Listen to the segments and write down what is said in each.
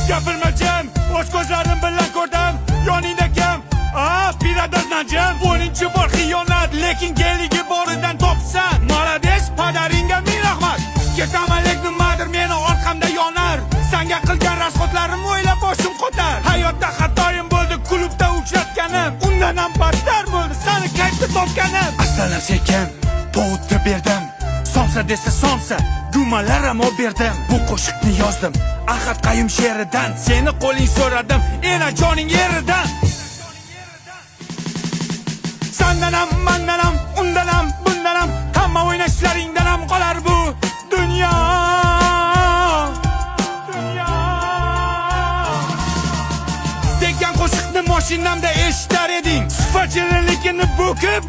Gapirma jim, o'z ko'zlarim bilan ko'rdim. Yoningda kim? Biradar Najim. 10-chi bor xiyonat, lekin geligi boridan topsan. Молодец, padaringga ming rahmat. Ketaman nimadir meni orqamda yonar. Senga qilgan rasxotlarim o'ylab boshim qotar. Hayotda xatoyim bo'ldi, klubda uchratganim. Undan ham battar bo'ldi, seni qaytib topganim. Asllar sekin povutni berdim. Somsa desa somsa, gumalar ham berdim. Bu qo'shiqni yozdim Ahad Qayum she'ridan. Seni qo'ling so'radim, ena joning yeridan. Sendan ham, mendan ham, undan ham, bundan ham, hamma o'ynashlaringdan ham qolar bu dunyo. Degan qo'shiqni mashinamda eshitar eding. Sifatchilikni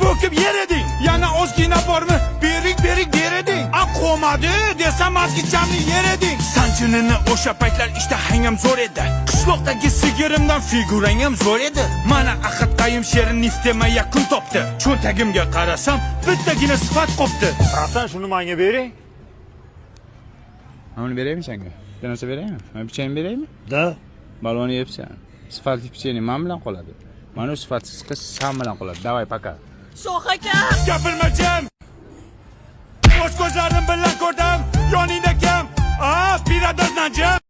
bo'kib yer eding. Yana ozgina bormi? Berik ber eding. Aqomadi desam mazgichamni yer eding. Sanchunini o'sha paytlar ishtahang ham zo'r edi. Qishloqdagi sigirimdan figurang ham zo'r edi. Mana Ahad Qayum she'ri niftema yakun topdi. Cho'ntagimga qarasam, bittagina sifat qopti. Rastan shuni menga bering. Uni beraymi senga? Bir narsa beraymi? Men pichani beraymi? Da. Balonni yebsan. Sifatli pichani men bilan qoladi. Mana sifatsiz qiz sen bilan qoladi. Davay paka. Shoh aka. Gapirma jim. O'z ko'zlarim bilan ko'rdim. Yoningda kim? Biradar Najim.